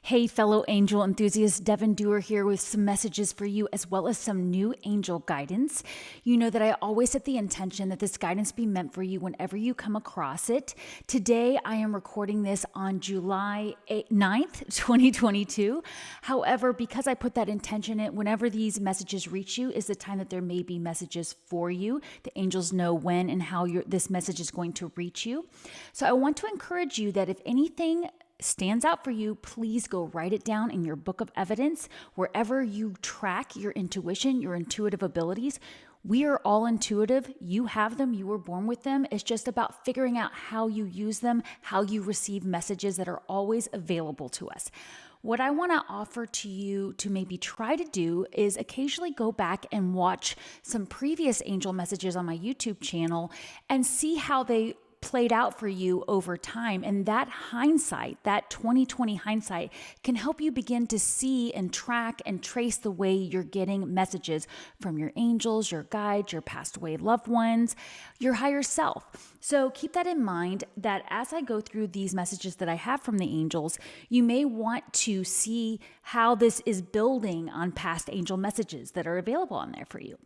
Hey, fellow angel enthusiasts, Devon Duerr here with some messages for you as well as some new angel guidance. You know that I always set the intention that this guidance be meant for you whenever you come across it. Today, I am recording this on July 9th, 2022. However, because I put that intention in, whenever these messages reach you is the time that there may be messages for you. The angels know when and how this message is going to reach you. So I want to encourage you that if anything stands out for you, please go write it down in your book of evidence. Wherever you track your intuition, your intuitive abilities, we are all intuitive. You have them. You were born with them. It's just about figuring out how you use them, how you receive messages that are always available to us. What I want to offer to you to maybe try to do is occasionally go back and watch some previous angel messages on my YouTube channel and see how they played out for you over time. And that hindsight, that 2020 hindsight, can help you begin to see and track and trace the way you're getting messages from your angels, your guides, your passed away loved ones, your higher self. So keep that in mind that as I go through these messages that I have from the angels, you may want to see how this is building on past angel messages that are available on there for you.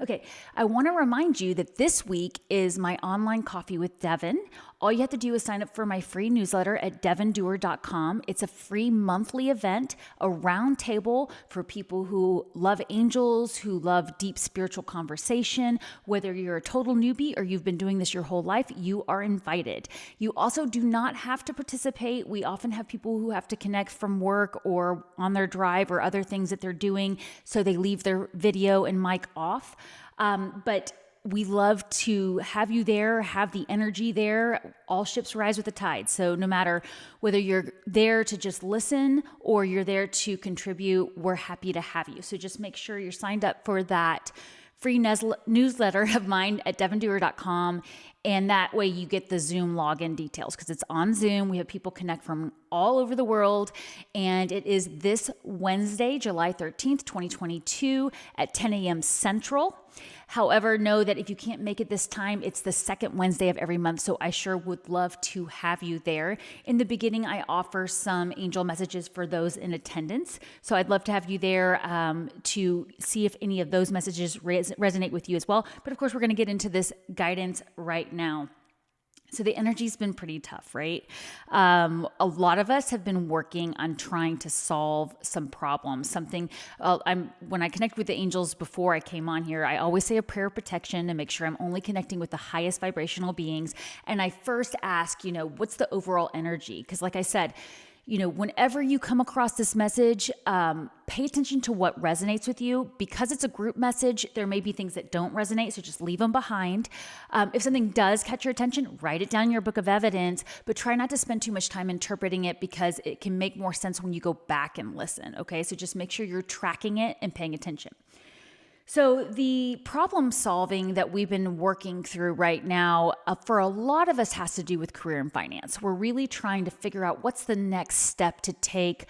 Okay, I want to remind you that this week is my online coffee with Devon. All you have to do is sign up for my free newsletter at devonduerr.com. It's a free monthly event, a round table for people who love angels, who love deep spiritual conversation. Whether you're a total newbie or you've been doing this your whole life, you are invited. You also do not have to participate. We often have people who have to connect from work or on their drive or other things that they're doing, so they leave their video and mic off. But we love to have you there, have the energy there. All ships rise with the tide. So no matter whether you're there to just listen or you're there to contribute, we're happy to have you. So just make sure you're signed up for that free newsletter of mine at devonduerr.com. And that way you get the Zoom login details because it's on Zoom. We have people connect from all over the world. And it is this Wednesday, July 13th, 2022 at 10 a.m. Central. However, know that if you can't make it this time, it's the second Wednesday of every month. So I sure would love to have you there. In the beginning, I offer some angel messages for those in attendance. So I'd love to have you there to see if any of those messages resonate with you as well. But of course, we're going to get into this guidance right now. So the energy's been pretty tough, right? A lot of us have been working on trying to solve some problems. When I connect with the angels before I came on here, I always say a prayer of protection to make sure I'm only connecting with the highest vibrational beings. And I first ask, what's the overall energy? Because like I said, whenever you come across this message, pay attention to what resonates with you. Because it's a group message, there may be things that don't resonate, so just leave them behind. If something does catch your attention, write it down in your book of evidence, but try not to spend too much time interpreting it because it can make more sense when you go back and listen, okay? So just make sure you're tracking it and paying attention. So the problem solving that we've been working through right now for a lot of us has to do with career and finance. We're really trying to figure out what's the next step to take.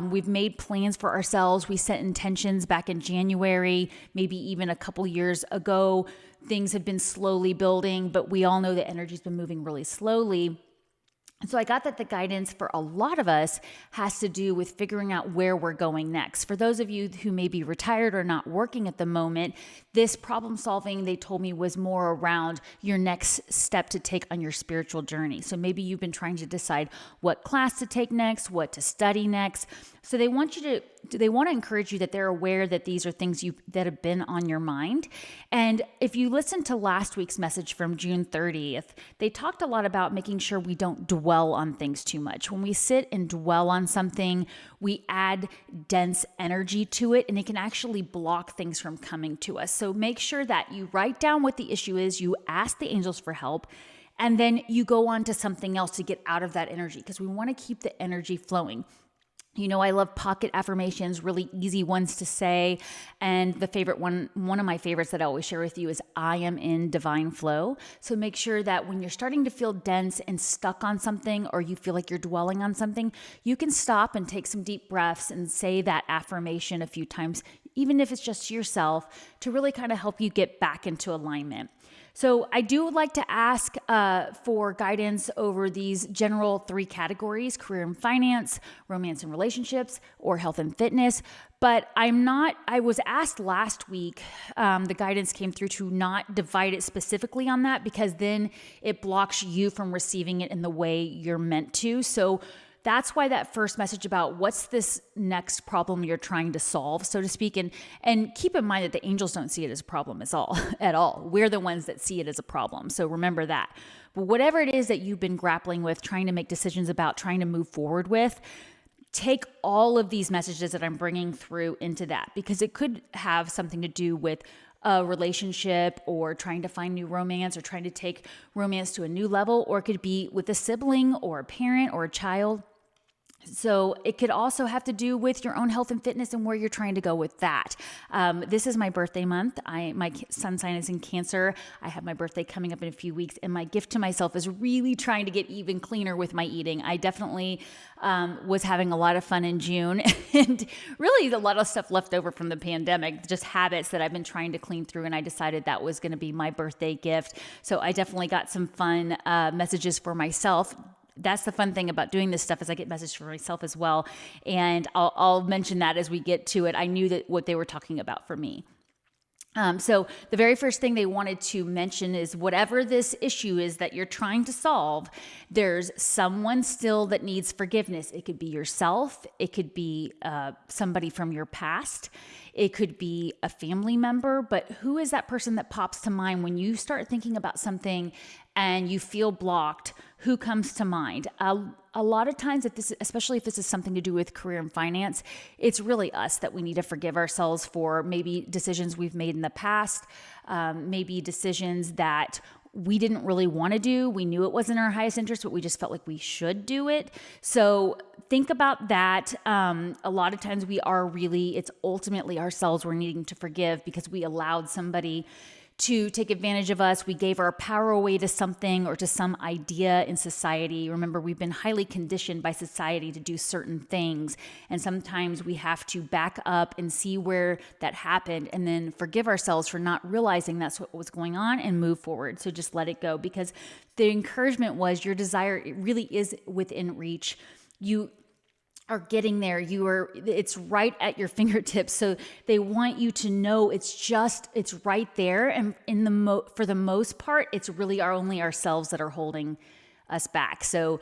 We've made plans for ourselves. We set intentions back in January, maybe even a couple years ago. Things have been slowly building, but we all know that energy's been moving really slowly. So I got that the guidance for a lot of us has to do with figuring out where we're going next. For those of you who may be retired or not working at the moment, this problem solving, they told me, was more around your next step to take on your spiritual journey. So maybe you've been trying to decide what class to take next, what to study next. So they want to encourage you that they're aware that these are things that have been on your mind. And if you listen to last week's message from June 30th, they talked a lot about making sure we don't dwell on things too much. When we sit and dwell on something, we add dense energy to it, and it can actually block things from coming to us. So make sure that you write down what the issue is, you ask the angels for help, and then you go on to something else to get out of that energy because we want to keep the energy flowing. I love pocket affirmations, really easy ones to say. And the favorite one of my favorites that I always share with you is I am in divine flow. So make sure that when you're starting to feel dense and stuck on something, or you feel like you're dwelling on something, you can stop and take some deep breaths and say that affirmation a few times, even if it's just to yourself, to really kind of help you get back into alignment. So I do like to ask for guidance over these general 3 categories: career and finance, romance and relationships, or health and fitness. But I was asked last week, the guidance came through to not divide it specifically on that, because then it blocks you from receiving it in the way you're meant to. So that's why that first message about what's this next problem you're trying to solve, so to speak, and keep in mind that the angels don't see it as a problem at all. We're the ones that see it as a problem. So remember that. But whatever it is that you've been grappling with, trying to make decisions about, trying to move forward with, take all of these messages that I'm bringing through into that, because it could have something to do with a relationship, or trying to find new romance, or trying to take romance to a new level, or it could be with a sibling or a parent or a child. So it could also have to do with your own health and fitness and where you're trying to go with that. This is my birthday month. My sun sign is in Cancer. I have my birthday coming up in a few weeks, and my gift to myself is really trying to get even cleaner with my eating. I definitely was having a lot of fun in June, and really a lot of stuff left over from the pandemic, just habits that I've been trying to clean through, and I decided that was going to be my birthday gift. So I definitely got some fun messages for myself. That's the fun thing about doing this stuff, is I get messages for myself as well. And I'll mention that as we get to it. I knew that what they were talking about for me. So the very first thing they wanted to mention is, whatever this issue is that you're trying to solve, there's someone still that needs forgiveness. It could be yourself. It could be somebody from your past. It could be a family member. But who is that person that pops to mind when you start thinking about something and you feel blocked? Who comes to mind? A lot of times, especially if this is something to do with career and finance, it's really us that we need to forgive ourselves for maybe decisions we've made in the past, maybe decisions that we didn't really want to do. We knew it wasn't in our highest interest, but we just felt like we should do it. So think about that. A lot of times it's ultimately ourselves we're needing to forgive, because we allowed somebody to take advantage of us. We gave our power away to something or to some idea in society. Remember, we've been highly conditioned by society to do certain things. And sometimes we have to back up and see where that happened, and then forgive ourselves for not realizing that's what was going on, and move forward. So just let it go, because the encouragement was your desire, it really is within reach. You are getting there. It's right at your fingertips. So they want you to know it's right there. And for the most part, it's really only ourselves that are holding us back. So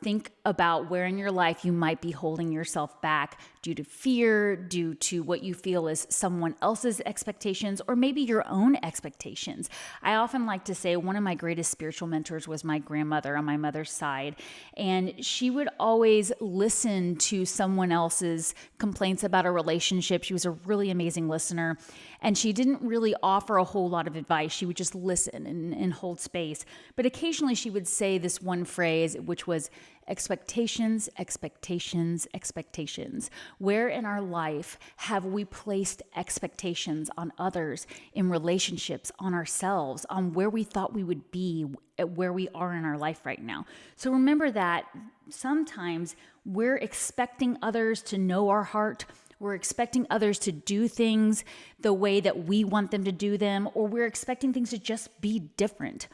think about where in your life you might be holding yourself back due to fear, due to what you feel is someone else's expectations, or maybe your own expectations. I often like to say one of my greatest spiritual mentors was my grandmother on my mother's side. And she would always listen to someone else's complaints about a relationship. She was a really amazing listener. And she didn't really offer a whole lot of advice. She would just listen and hold space. But occasionally she would say this one phrase, which was, expectations, expectations, expectations. Where in our life have we placed expectations on others, in relationships, on ourselves, on where we thought we would be, at where we are in our life right now? So remember that sometimes we're expecting others to know our heart. We're expecting others to do things the way that we want them to do them, or we're expecting things to just be different.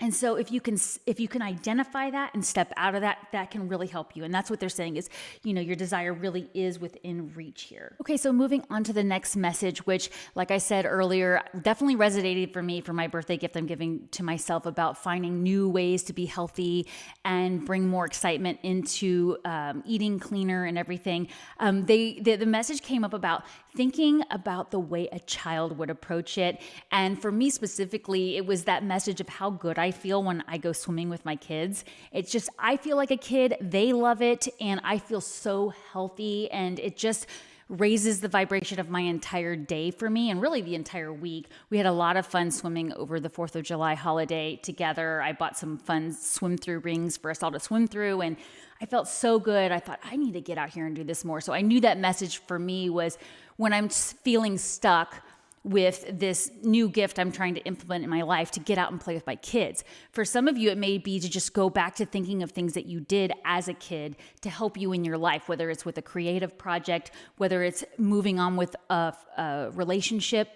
And so if you can identify that and step out of that, that can really help you. And that's what they're saying is, your desire really is within reach here. Okay, so moving on to the next message, which, like I said earlier, definitely resonated for me for my birthday gift I'm giving to myself, about finding new ways to be healthy and bring more excitement into eating cleaner and everything. The message came up about thinking about the way a child would approach it. And for me specifically, it was that message of how good I feel when I go swimming with my kids. It's just, I feel like a kid, they love it, and I feel so healthy, and it just raises the vibration of my entire day for me, and really the entire week. We had a lot of fun swimming over the 4th of July holiday together. I bought some fun swim through rings for us all to swim through, and I felt so good. I thought, I need to get out here and do this more. So I knew that message for me was, when I'm feeling stuck with this new gift I'm trying to implement in my life, to get out and play with my kids. For some of you, it may be to just go back to thinking of things that you did as a kid to help you in your life, whether it's with a creative project, whether it's moving on with a relationship.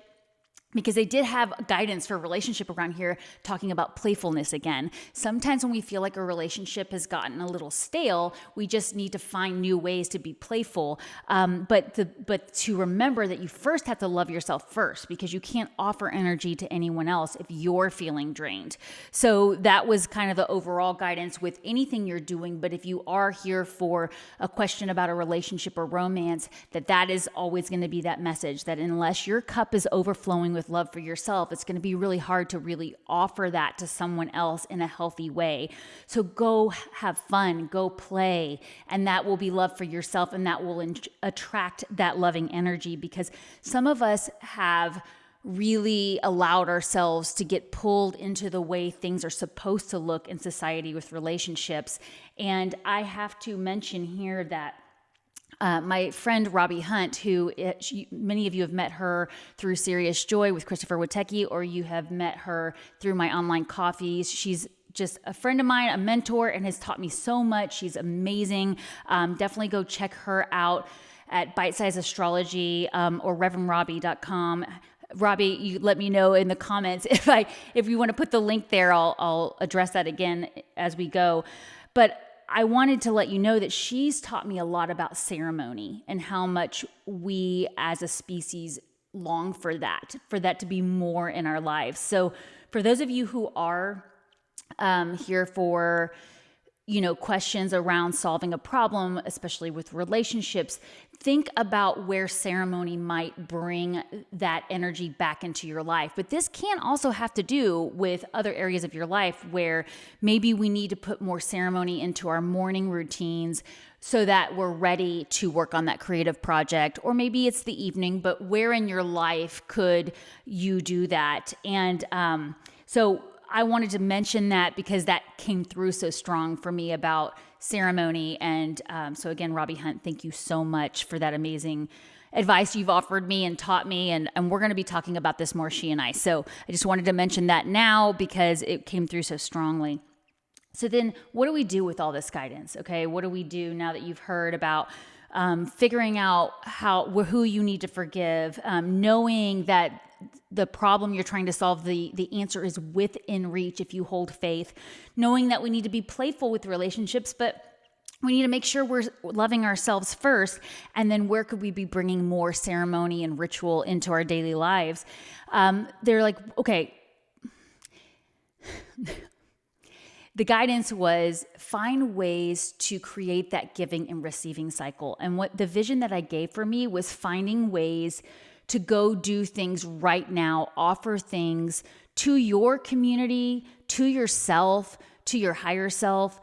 because they did have guidance for a relationship around here talking about playfulness again. Sometimes when we feel like a relationship has gotten a little stale, we just need to find new ways to be playful. But to remember that you first have to love yourself first, because you can't offer energy to anyone else if you're feeling drained. So that was kind of the overall guidance with anything you're doing. But if you are here for a question about a relationship or romance, that is always going to be that message, that unless your cup is overflowing with love for yourself, it's going to be really hard to really offer that to someone else in a healthy way. So go have fun, go play, and that will be love for yourself, and that will attract that loving energy, because some of us have really allowed ourselves to get pulled into the way things are supposed to look in society with relationships. And I have to mention here that my friend Robbie Hunt, many of you have met her through Serious Joy with Christopher Witecki, or you have met her through my online coffees. She's just a friend of mine, a mentor, and has taught me so much. She's amazing. Definitely go check her out at Bite Size Astrology or ReverendRobbie.com. Robbie, you let me know in the comments if you want to put the link there. I'll address that again as we go. But I wanted to let you know that she's taught me a lot about ceremony and how much we as a species long for that to be more in our lives. So for those of you who are here for, questions around solving a problem, especially with relationships, think about where ceremony might bring that energy back into your life. But this can also have to do with other areas of your life where maybe we need to put more ceremony into our morning routines so that we're ready to work on that creative project. Or maybe it's the evening, but where in your life could you do that? And so I wanted to mention that because that came through so strong for me about ceremony. And so again, Robbie Hunt, thank you so much for that amazing advice you've offered me and taught me. And we're going to be talking about this more, she and I. So I just wanted to mention that now because it came through so strongly. So then what do we do with all this guidance? Okay, what do we do now that you've heard about figuring out who you need to forgive, knowing that the problem you're trying to solve, the answer is within reach if you hold faith, knowing that we need to be playful with relationships, but we need to make sure we're loving ourselves first. And then where could we be bringing more ceremony and ritual into our daily lives? They're like, okay, the guidance was find ways to create that giving and receiving cycle. And what the vision that I gave for me was finding ways to go do things right now, offer things to your community, to yourself, to your higher self,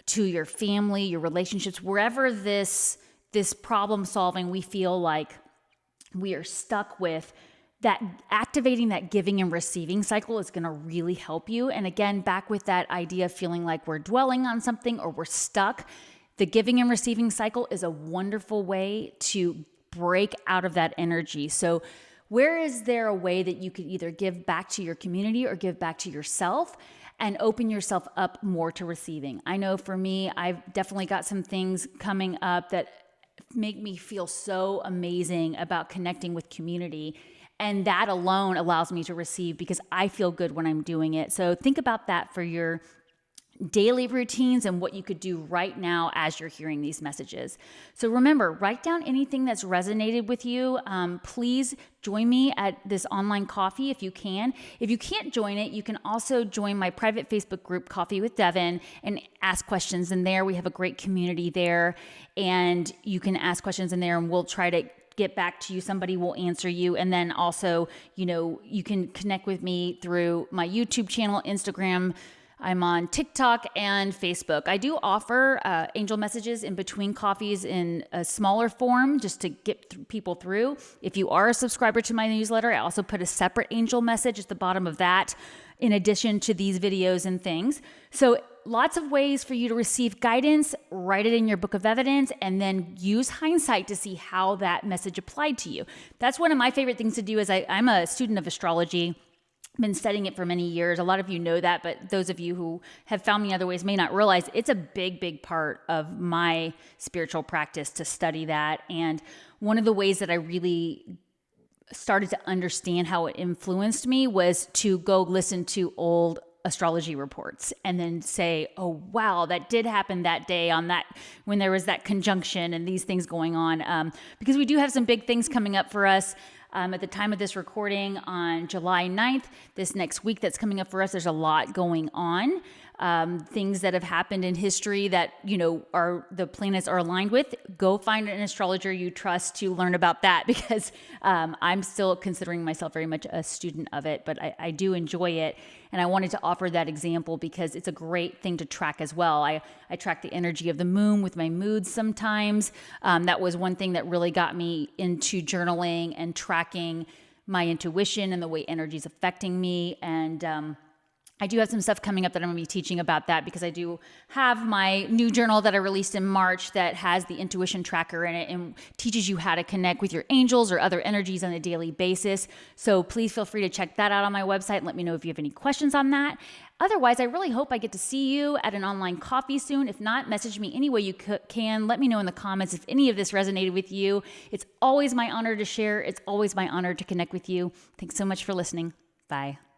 to your family, your relationships, wherever this problem solving we feel like we are stuck with. That activating that giving and receiving cycle is going to really help you. And again, back with that idea of feeling like we're dwelling on something or we're stuck, the giving and receiving cycle is a wonderful way to break out of that energy. So where is there a way that you could either give back to your community or give back to yourself and open yourself up more to receiving? I know for me, I've definitely got some things coming up that make me feel so amazing about connecting with community. And that alone allows me to receive because I feel good when I'm doing it. So think about that for your daily routines and what you could do right now as you're hearing these messages. So remember, write down anything that's resonated with you. Please join me at this online coffee if you can. If you can't join it, you can also join my private Facebook group, Coffee with Devon, and ask questions in there. We have a great community there, and you can ask questions in there, and we'll try to get back to you. Somebody will answer you. And then also, you can connect with me through my YouTube channel, Instagram. I'm on TikTok and Facebook. I do offer angel messages in between coffees in a smaller form just to get people through. If you are a subscriber to my newsletter, I also put a separate angel message at the bottom of that in addition to these videos and things. So lots of ways for you to receive guidance, write it in your book of evidence, and then use hindsight to see how that message applied to you. That's one of my favorite things to do. I'm a student of astrology. Been studying it for many years. A lot of you know that, but those of you who have found me other ways may not realize it's a big, big part of my spiritual practice to study that. And one of the ways that I really started to understand how it influenced me was to go listen to old astrology reports and then say, oh, wow, that did happen that day on that, when there was that conjunction and these things going on. Because we do have some big things coming up for us. At the time of this recording on July 9th, this next week that's coming up for us, there's a lot going on. Things that have happened in history that, are the planets are aligned with. Go find an astrologer you trust to learn about that, because I'm still considering myself very much a student of it, but I do enjoy it. And I wanted to offer that example because it's a great thing to track as well. I track the energy of the moon with my moods sometimes. That was one thing that really got me into journaling and tracking my intuition and the way energy is affecting me. And I do have some stuff coming up that I'm going to be teaching about that, because I do have my new journal that I released in March that has the intuition tracker in it and teaches you how to connect with your angels or other energies on a daily basis. So please feel free to check that out on my website and let me know if you have any questions on that. Otherwise, I really hope I get to see you at an online coffee soon. If not, message me any way you can. Let me know in the comments if any of this resonated with you. It's always my honor to share. It's always my honor to connect with you. Thanks so much for listening. Bye.